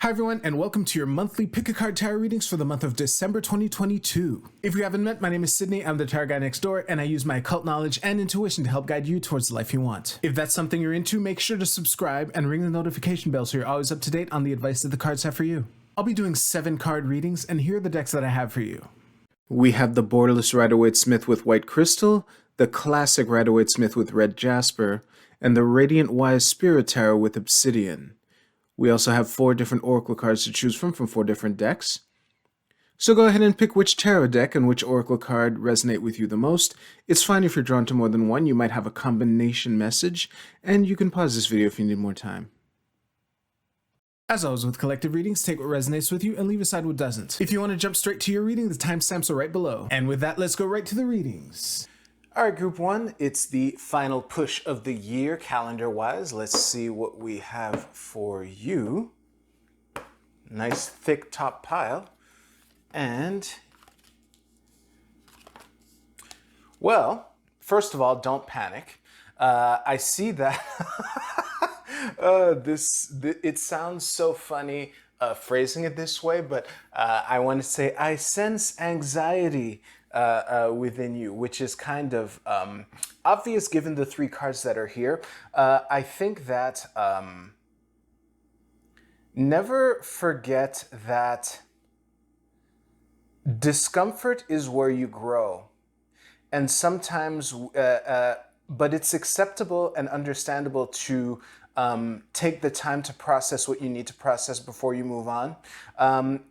Hi everyone, and welcome to your monthly Pick a Card Tarot readings for the month of December 2022. If you haven't met, my name is Sydney, I'm the tarot guy next door, and I use my occult knowledge and intuition to help guide you towards the life you want. If that's something you're into, make sure to subscribe and ring the notification bell so you're always up to date on the advice that the cards have for you. I'll be doing 7 card readings, and here are the decks that I have for you. We have the Borderless Rider-Waite-Smith with White Crystal, the Classic Rider-Waite-Smith with Red Jasper, and the Radiant Wise Spirit Tarot with Obsidian. We also have 4 different Oracle cards to choose from 4 different decks. So go ahead and pick which tarot deck and which Oracle card resonate with you the most. It's fine if you're drawn to more than one, you might have a combination message, and you can pause this video if you need more time. As always with collective readings, take what resonates with you and leave aside what doesn't. If you want to jump straight to your reading, the timestamps are right below. And with that, let's go right to the readings. Alright, Group 1, it's the final push of the year, calendar-wise. Let's see what we have for you. Nice thick top pile. And, well, first of all, don't panic. I see that it sounds so funny phrasing it this way, but I want to say I sense anxiety within you, which is kind of obvious given the 3 cards that are here. I think that never forget that discomfort is where you grow. And sometimes, but it's acceptable and understandable to take the time to process what you need to process before you move on.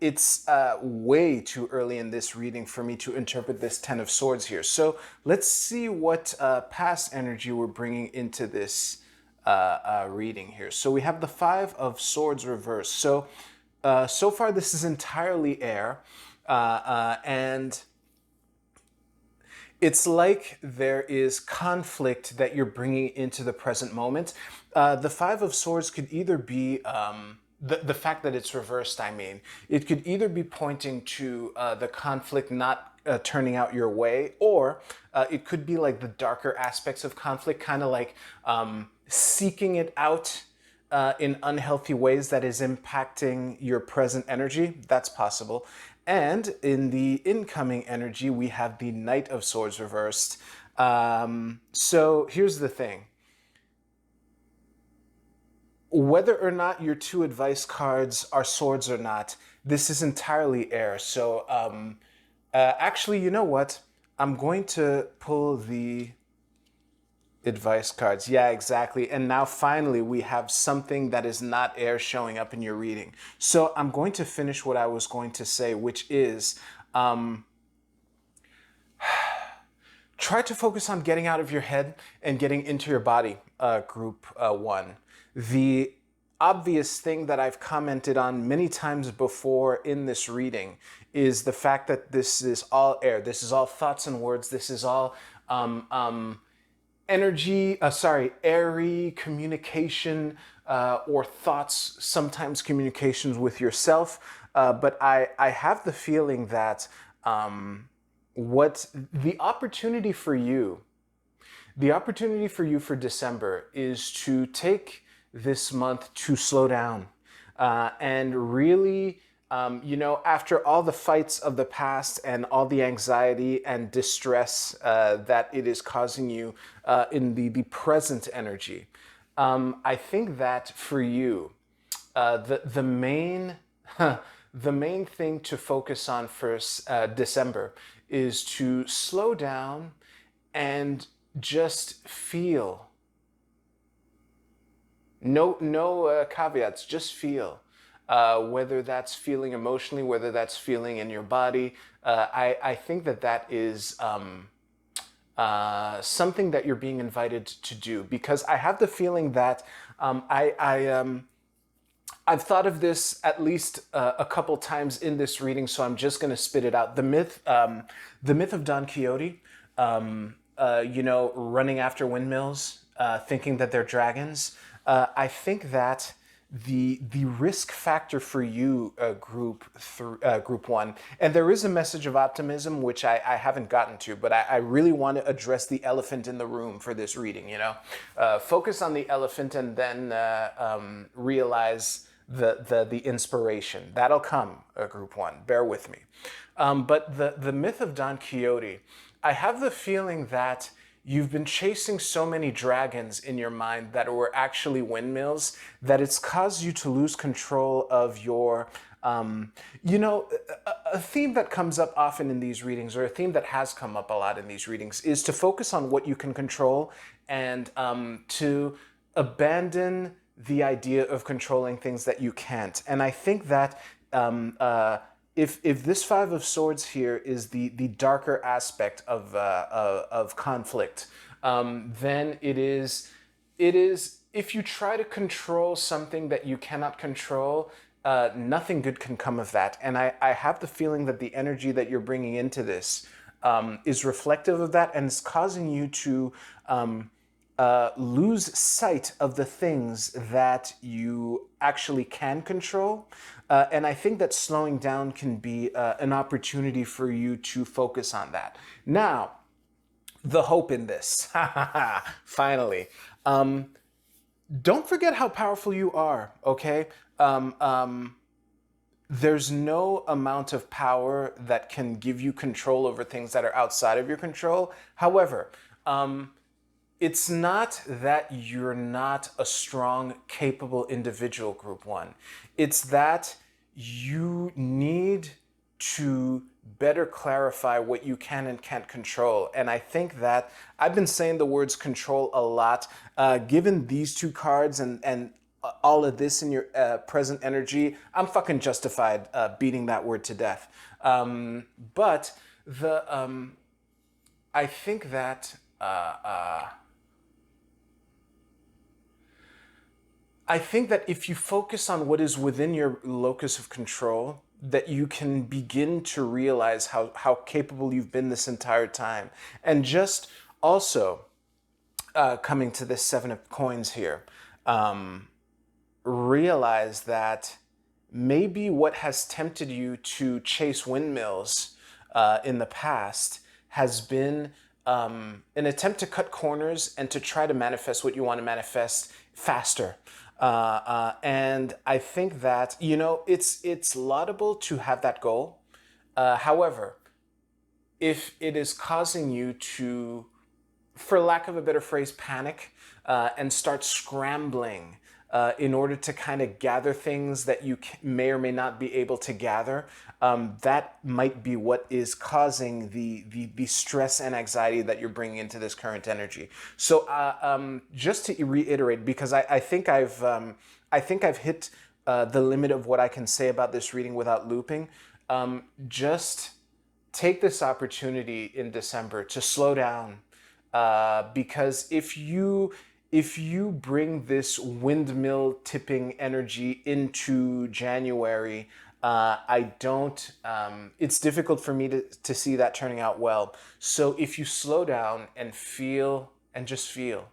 It's way too early in this reading for me to interpret this 10 of Swords here. So let's see what past energy we're bringing into this reading here. So we have the 5 of Swords reversed. So, so far this is entirely air, and it's like there is conflict that you're bringing into the present moment. The 5 of Swords could either be, the fact that it's reversed, I mean, it could either be pointing to the conflict not turning out your way, or it could be like the darker aspects of conflict, kind of like seeking it out in unhealthy ways that is impacting your present energy. That's possible. And in the incoming energy, we have the Knight of Swords reversed. So here's the thing. Whether or not your 2 advice cards are swords or not, this is entirely air. So actually, you know what? I'm going to pull the advice cards. Yeah, exactly. And now finally we have something that is not air showing up in your reading. So I'm going to finish what I was going to say, which is try to focus on getting out of your head and getting into your body, Group 1. The obvious thing that I've commented on many times before in this reading is the fact that this is all air. This is all thoughts and words. This is all airy communication or thoughts, sometimes communications with yourself. But I have the feeling that what the opportunity for you for December is to take this month to slow down and really, you know, after all the fights of the past and all the anxiety and distress that it is causing you in the present energy, I think that for you, the main thing to focus on for December is to slow down and just feel. No caveats, just feel. Whether that's feeling emotionally, whether that's feeling in your body. I think that is something that you're being invited to do, because I have the feeling that I've thought of this at least a couple times in this reading, so I'm just going to spit it out. The myth of Don Quixote, you know, running after windmills, thinking that they're dragons. I think that the risk factor for you, Group 1, and there is a message of optimism, which I haven't gotten to, but I really want to address the elephant in the room for this reading, you know. Focus on the elephant and then realize the inspiration. That'll come, group one. Bear with me. But the myth of Don Quixote, I have the feeling that you've been chasing so many dragons in your mind that were actually windmills that it's caused you to lose control of your, a theme that comes up often in these readings, or a theme that has come up a lot in these readings, is to focus on what you can control and to abandon the idea of controlling things that you can't. And I think that if this Five of Swords here is the darker aspect of conflict, then it is if you try to control something that you cannot control, nothing good can come of that. And I have the feeling that the energy that you're bringing into this is reflective of that, and it's causing you to lose sight of the things that you actually can control. And I think that slowing down can be an opportunity for you to focus on that. Now, the hope in this, finally. Don't forget how powerful you are, okay? There's no amount of power that can give you control over things that are outside of your control. However, it's not that you're not a strong, capable individual, group one. It's that you need to better clarify what you can and can't control. And I think that I've been saying the words control a lot. Given these two cards and all of this in your present energy, I'm fucking justified beating that word to death. But I think that if you focus on what is within your locus of control, that you can begin to realize how capable you've been this entire time. And just also coming to this Seven of Coins here, realize that maybe what has tempted you to chase windmills in the past has been an attempt to cut corners and to try to manifest what you want to manifest faster. And I think that, it's laudable to have that goal. However, if it is causing you to, for lack of a better phrase, panic and start scrambling in order to kind of gather things that you may or may not be able to gather, that might be what is causing the stress and anxiety that you're bringing into this current energy. So just to reiterate, because I think I've hit the limit of what I can say about this reading without looping. Just take this opportunity in December to slow down, because if you bring this windmill tipping energy into January, it's difficult for me to see that turning out well. So if you slow down and feel, and just feel,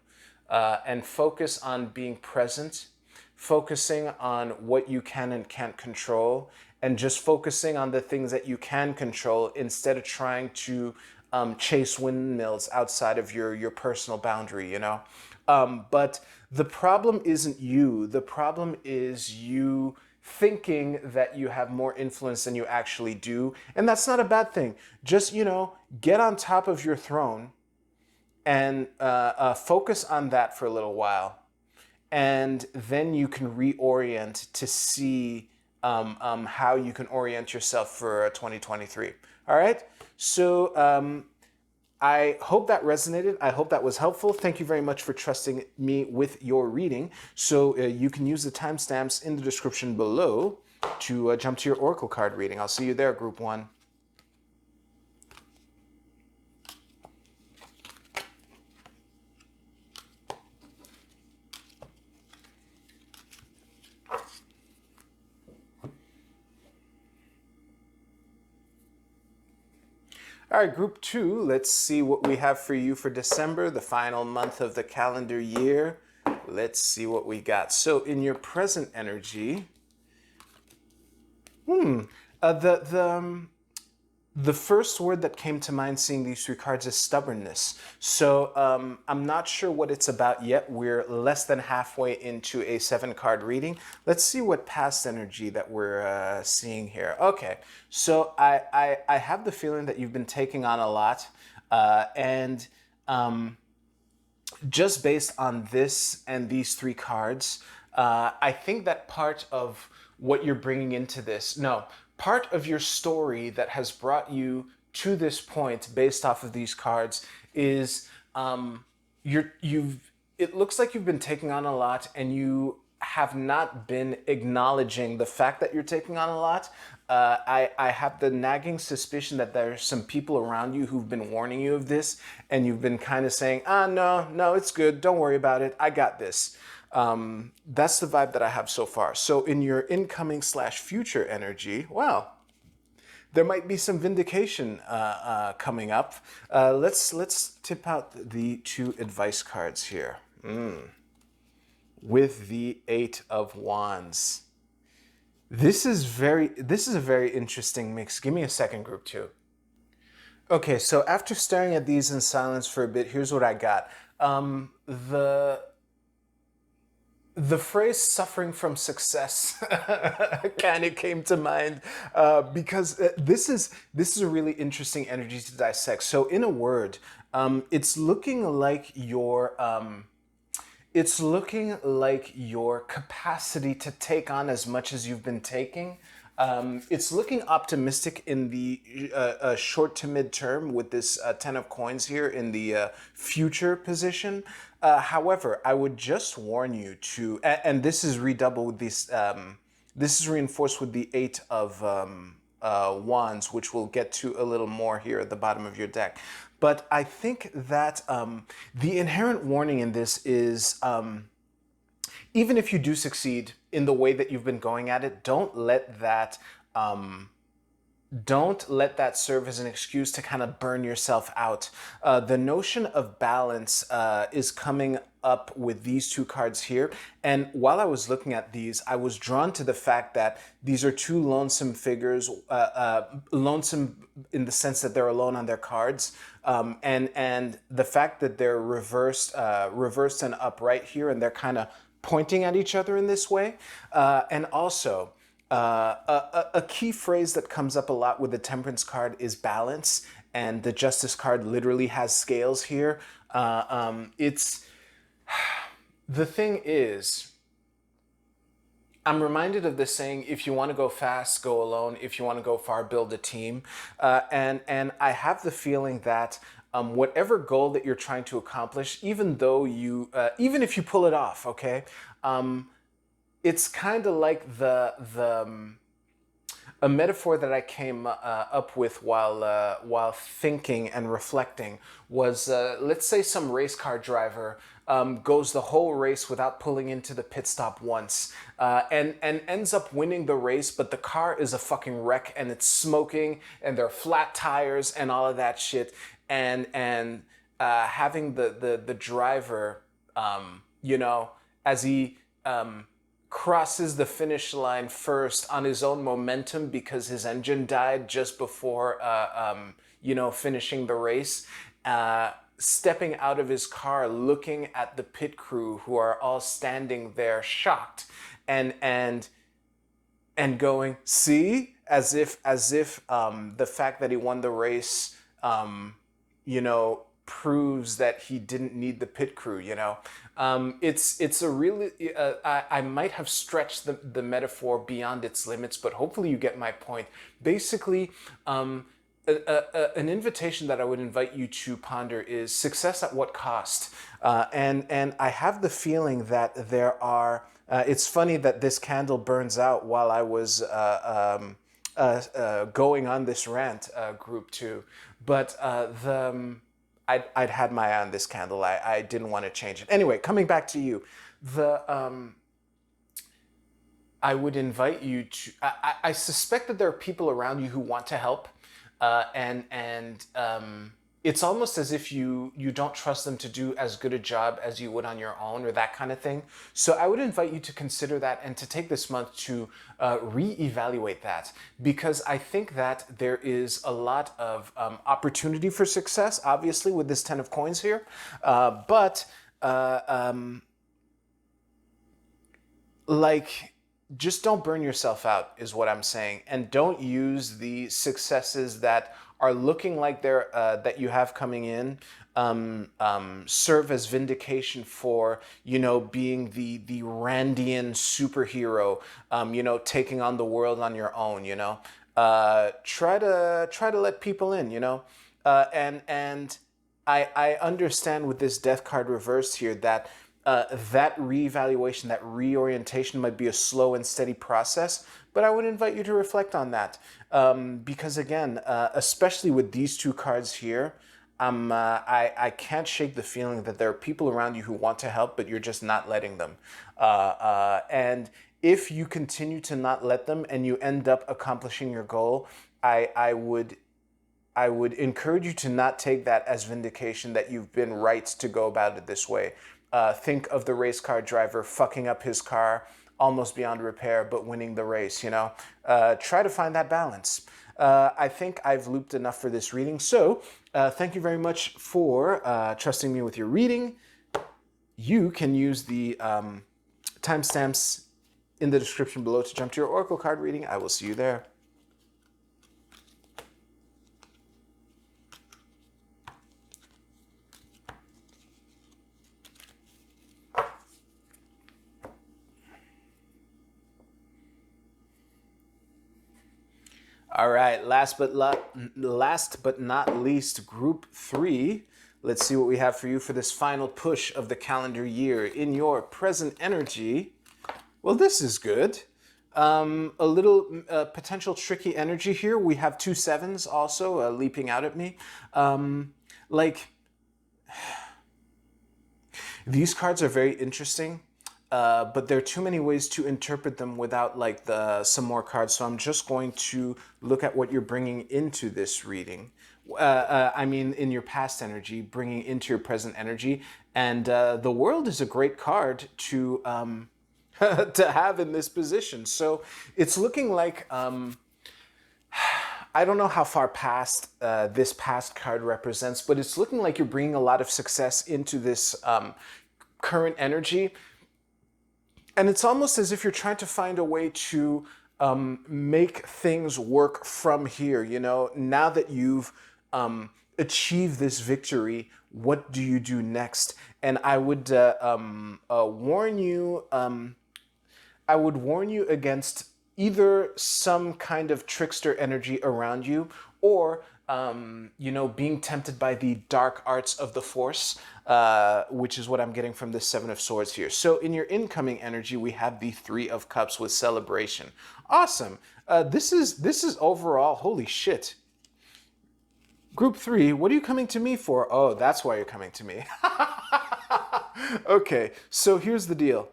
and focus on being present, focusing on what you can and can't control, and just focusing on the things that you can control instead of trying to chase windmills outside of your personal boundary, But the problem isn't you. The problem is you thinking that you have more influence than you actually do. And that's not a bad thing. Just, get on top of your throne and focus on that for a little while. And then you can reorient to see how you can orient yourself for 2023. All right? So I hope that resonated. I hope that was helpful. Thank you very much for trusting me with your reading. So you can use the timestamps in the description below to jump to your Oracle card reading. I'll see you there, group one. All right, group two, let's see what we have for you for December, the final month of the calendar year. Let's see what we got. So in your present energy, the The first word that came to mind seeing these three cards is stubbornness. So I'm not sure what it's about yet. We're less than halfway into a 7-card reading. Let's see what past energy that we're seeing here. Okay, so I have the feeling that you've been taking on a lot, and just based on this and these three cards, I think that part of what you're bringing into this, no, part of your story that has brought you to this point based off of these cards is it looks like you've been taking on a lot and you have not been acknowledging the fact that you're taking on a lot. I have the nagging suspicion that there's some people around you who've been warning you of this, and you've been kind of saying, no, it's good. Don't worry about it. I got this. That's the vibe that I have so far. So in your incoming / future energy, well, there might be some vindication coming up. Let's tip out the 2 advice cards here. With the 8 of Wands. This is a very interesting mix. Give me a second, group 2. Okay, so after staring at these in silence for a bit, here's what I got. The phrase "suffering from success" kind of came to mind because this is a really interesting energy to dissect. So, in a word, it's looking like your capacity to take on as much as you've been taking. It's looking optimistic in the short to mid term with this 10 of coins here in the future position. However, I would just warn you to, and this is redoubled with this. This is reinforced with the 8 of Wands, which we'll get to a little more here at the bottom of your deck. But I think that the inherent warning in this is even if you do succeed in the way that you've been going at it, don't let that serve as an excuse to kind of burn yourself out. The notion of balance is coming up with these 2 cards here. And while I was looking at these, I was drawn to the fact that these are 2 lonesome figures, lonesome in the sense that they're alone on their cards. And the fact that they're reversed and upright here, and they're kind of pointing at each other in this way. And also, a key phrase that comes up a lot with the Temperance card is balance, and the Justice card literally has scales here. The thing is, I'm reminded of this saying, if you want to go fast, go alone. If you want to go far, build a team. And I have the feeling that whatever goal that you're trying to accomplish, even if you pull it off, okay, it's kind of like a metaphor that I came up with while thinking and reflecting was, let's say some race car driver goes the whole race without pulling into the pit stop once, and ends up winning the race, but the car is a fucking wreck and it's smoking and there are flat tires and all of that shit, and having the driver, as he crosses the finish line first on his own momentum because his engine died just before finishing the race, stepping out of his car, looking at the pit crew who are all standing there shocked and going, see, as if the fact that he won the race proves that he didn't need the pit crew. It's a really I might have stretched the metaphor beyond its limits, but hopefully you get my point. Basically, an invitation that I would invite you to ponder is success at what cost. And I have the feeling that there are. It's funny that this candle burns out while I was going on this rant, group 2, but I'd had my eye on this candle. I didn't want to change it. Anyway, coming back to you, I would invite you to. I suspect that there are people around you who want to help, and it's almost as if you don't trust them to do as good a job as you would on your own, or that kind of thing. So I would invite you to consider that and to take this month to reevaluate that, because I think that there is a lot of opportunity for success, obviously, with this 10 of coins here, but like, just don't burn yourself out is what I'm saying, and don't use the successes that are looking like they're that you have coming in serve as vindication for, you know, being the Randian superhero, you know, taking on the world on your own. You know, try to let people in. You know, and I understand with this death card reversed here that that reevaluation, that reorientation might be a slow and steady process, but I would invite you to reflect on that. Because again, especially with these two cards here, I can't shake the feeling that there are people around you who want to help, but you're just not letting them. And if you continue to not let them and you end up accomplishing your goal, I would encourage you to not take that as vindication that you've been right to go about it this way. Think of the race car driver fucking up his car almost beyond repair, but winning the race, you know? Try to find that balance. I think I've looped enough for this reading. So thank you very much for trusting me with your reading. You can use the timestamps in the description below to jump to your Oracle card reading. I will see you there. All right, last but not least, group 3. Let's see what we have for you for this final push of the calendar year in your present energy. Well, this is good. A little potential tricky energy here. We have 2 sevens also leaping out at me. Like, these cards are very interesting. But there are too many ways to interpret them without like some more cards. So I'm just going to look at what you're bringing into this reading. I mean, in your past energy, bringing into your present energy. And the World is a great card to to have in this position. So it's looking like, I don't know how far past this past card represents, but it's looking like you're bringing a lot of success into this current energy. And it's almost as if you're trying to find a way to make things work from here. You know, now that you've achieved this victory, what do you do next? And I would warn you. I would warn you against either some kind of trickster energy around you, or you know, being tempted by the dark arts of the Force, which is what I'm getting from this 7 of Swords here. So in your incoming energy, we have the 3 of Cups with Celebration. Awesome. This is overall, holy shit. Group 3, what are you coming to me for? Oh, that's why you're coming to me. Okay, so here's the deal.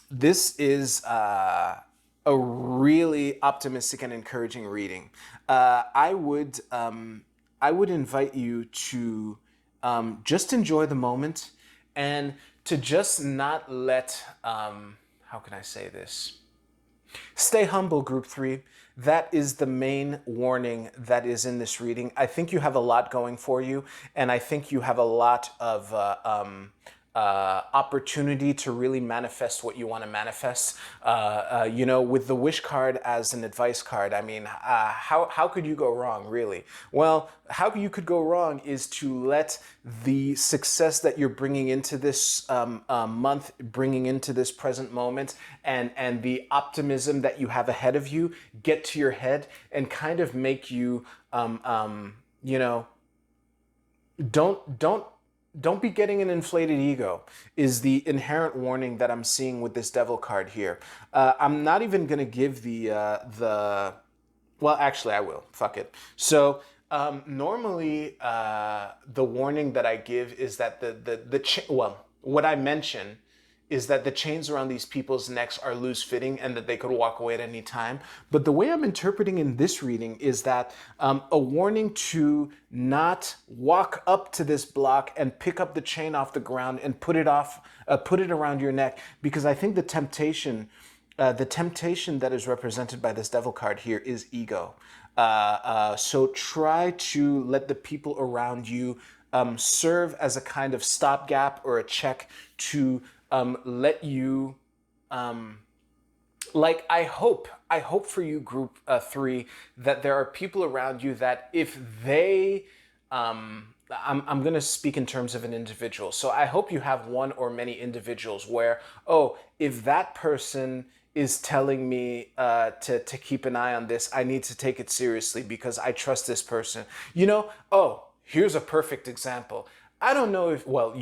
This is a really optimistic and encouraging reading. I would invite you to just enjoy the moment and to just not let, how can I say this? Stay humble, group 3. That is the main warning that is in this reading. I think you have a lot going for you, and I think you have a lot of opportunity to really manifest what you want to manifest. You know, with the wish card as an advice card, I mean, how could you go wrong, really? Well, how you could go wrong is to let the success that you're bringing into this month, bringing into this present moment, and the optimism that you have ahead of you get to your head and kind of make you, you know, don't be getting an inflated ego is the inherent warning that I'm seeing with this Devil card here. I'm not even going to give well, actually I will. Fuck it. So normally the warning that I give is that well, what I mention is that the chains around these people's necks are loose fitting and that they could walk away at any time. But the way I'm interpreting in this reading is that a warning to not walk up to this block and pick up the chain off the ground and put it around your neck, because I think the temptation that is represented by this devil card here is ego. So try to let the people around you serve as a kind of stopgap or a check to let you, like, I hope for you, group 3, that there are people around you that if they, I'm going to speak in terms of an individual. So I hope you have one or many individuals where, oh, if that person is telling me to keep an eye on this, I need to take it seriously because I trust this person. You know, oh, here's a perfect example. I don't know if, well,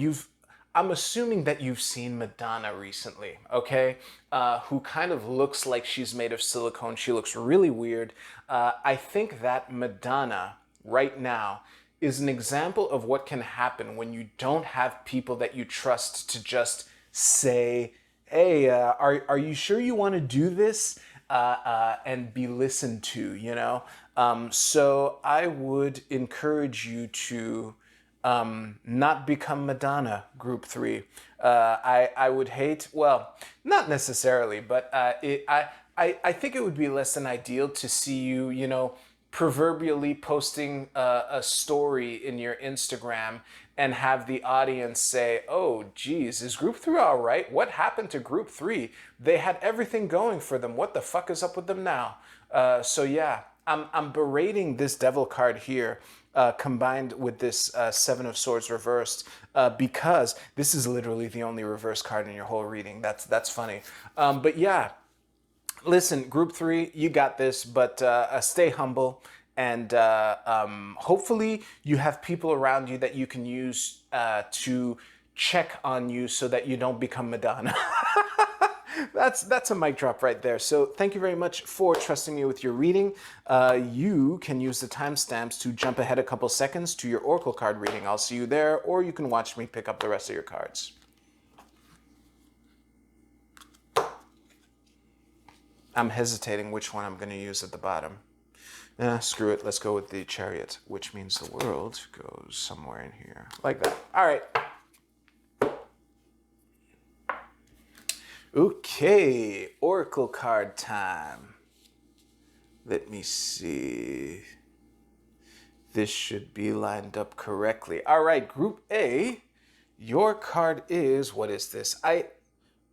I'm assuming that you've seen Madonna recently, okay? Who kind of looks like she's made of silicone. She looks really weird. I think that Madonna right now is an example of what can happen when you don't have people that you trust to just say, hey, are you sure you want to do this? And be listened to, you know? So I would encourage you to not become Madonna, group 3. I would hate, well, not necessarily, but I think it would be less than ideal to see you, you know, proverbially posting a story in your Instagram and have the audience say, oh, geez, is group 3 all right? What happened to group 3? They had everything going for them. What the fuck is up with them now? So yeah, I'm berating this devil card here, combined with this 7 of Swords reversed, because this is literally the only reverse card in your whole reading. That's funny. But yeah, listen, group 3, you got this, but stay humble. And hopefully you have people around you that you can use to check on you so that you don't become Madonna. That's a mic drop right there. So thank you very much for trusting me with your reading. You can use the timestamps to jump ahead a couple seconds to your Oracle card reading. I'll see you there, or you can watch me pick up the rest of your cards. I'm hesitating which one I'm going to use at the bottom. Screw it. Let's go with the Chariot, which means the world goes somewhere in here. Like that. All right. Okay. Oracle card time. Let me see. This should be lined up correctly. All right. Group A, your card is, what is this?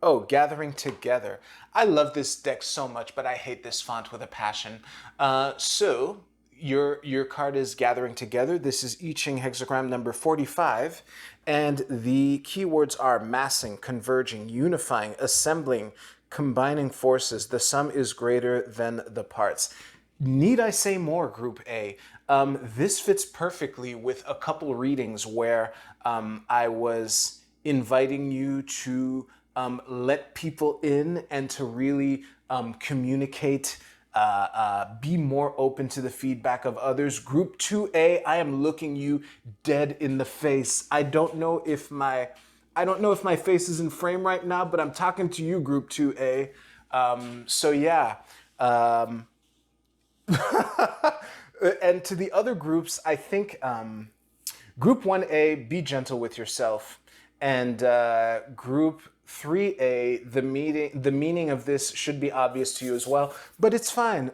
Oh, Gathering Together. I love this deck so much, but I hate this font with a passion. So your card is Gathering Together. This is I Ching hexagram number 45. And the keywords are massing, converging, unifying, assembling, combining forces. The sum is greater than the parts. Need I say more, Group A? This fits perfectly with a couple readings where I was inviting you to let people in and to really communicate, be more open to the feedback of others. Group 2A, I am looking you dead in the face. I don't know if my face is in frame right now, but I'm talking to you, Group 2A. So yeah. And to the other groups, I think Group 1A, be gentle with yourself. And Group 3A, the meaning of this should be obvious to you as well, but it's fine.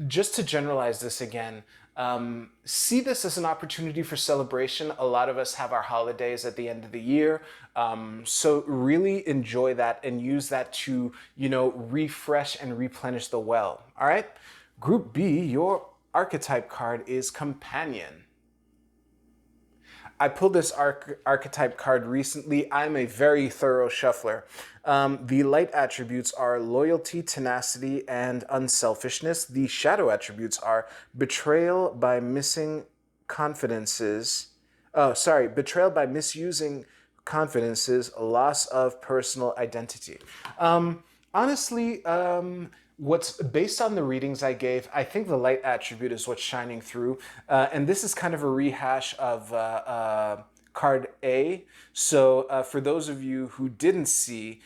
Just to generalize this again, see this as an opportunity for celebration. A lot of us have our holidays at the end of the year, so really enjoy that and use that to, you know, refresh and replenish the well. All right, Group B, your archetype card is Companion. I pulled this archetype card recently. I'm a very thorough shuffler. The light attributes are loyalty, tenacity, and unselfishness. The shadow attributes are betrayal by missing confidences. Betrayal by misusing confidences, loss of personal identity. Honestly, what's based on the readings I gave, I think the light attribute is what's shining through. And this is kind of a rehash of card A. So for those of you who didn't see,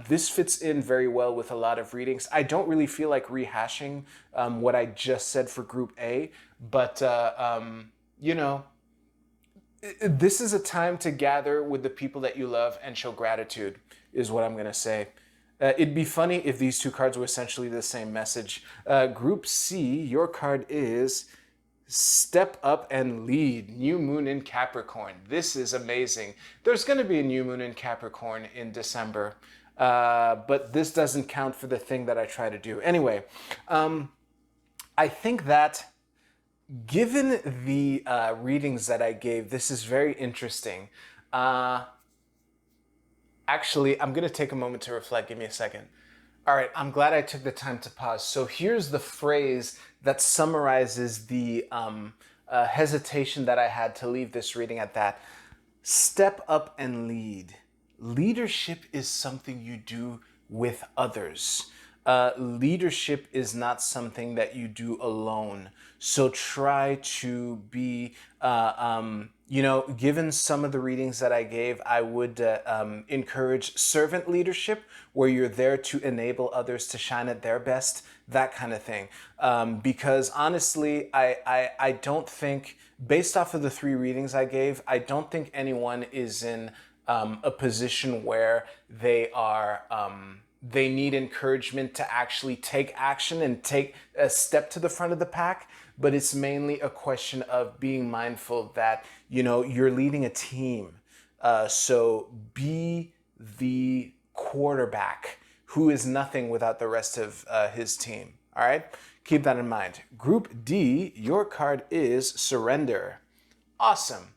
this fits in very well with a lot of readings. I don't really feel like rehashing what I just said for Group A, but you know, this is a time to gather with the people that you love and show gratitude, is what I'm going to say. It'd be funny if these two cards were essentially the same message. Group C, your card is Step Up and Lead, New Moon in Capricorn. This is amazing. There's going to be a new moon in Capricorn in December, but this doesn't count for the thing that I try to do. Anyway, I think that given the readings that I gave, this is very interesting. Actually, I'm going to take a moment to reflect. Give me a second. All right, I'm glad I took the time to pause. So here's the phrase that summarizes the hesitation that I had to leave this reading at that. Step up and lead. Leadership is something you do with others. Leadership is not something that you do alone. So try to be, given some of the readings that I gave, I would encourage servant leadership, where you're there to enable others to shine at their best, that kind of thing. Because honestly, I don't think, based off of the 3 readings I gave, I don't think anyone is in a position where they are... they need encouragement to actually take action and take a step to the front of the pack, but it's mainly a question of being mindful that, you're leading a team. So be the quarterback who is nothing without the rest of his team. All right? Keep that in mind. Group D, your card is Surrender. Awesome.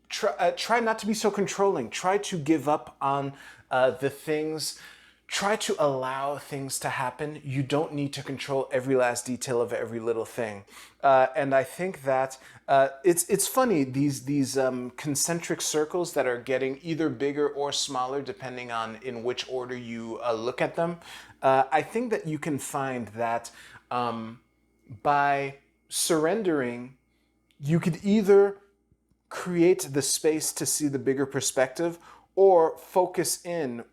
Try not to be so controlling. Try to give up on the things. Try to allow things to happen. You don't need to control every last detail of every little thing. And I think that it's funny, these concentric circles that are getting either bigger or smaller depending on in which order you look at them. I think that you can find that by surrendering, you could either create the space to see the bigger perspective or focus in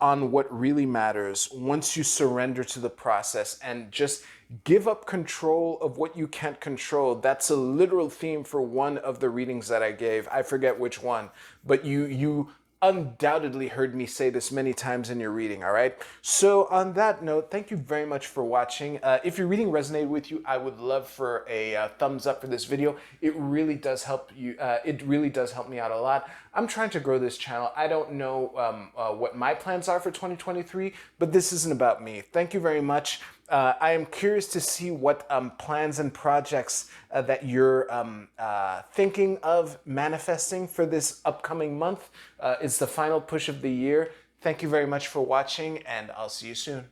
on what really matters once you surrender to the process and just give up control of what you can't control. That's a literal theme for one of the readings that I gave. I forget which one, but you undoubtedly heard me say this many times in your reading, all right? So on that note, thank you very much for watching. If your reading resonated with you, I would love for a thumbs up for this video. It really does help you. It really does help me out a lot. I'm trying to grow this channel. I don't know what my plans are for 2023, but this isn't about me. Thank you very much. I am curious to see what plans and projects that you're thinking of manifesting for this upcoming month. It's the final push of the year. Thank you very much for watching, and I'll see you soon.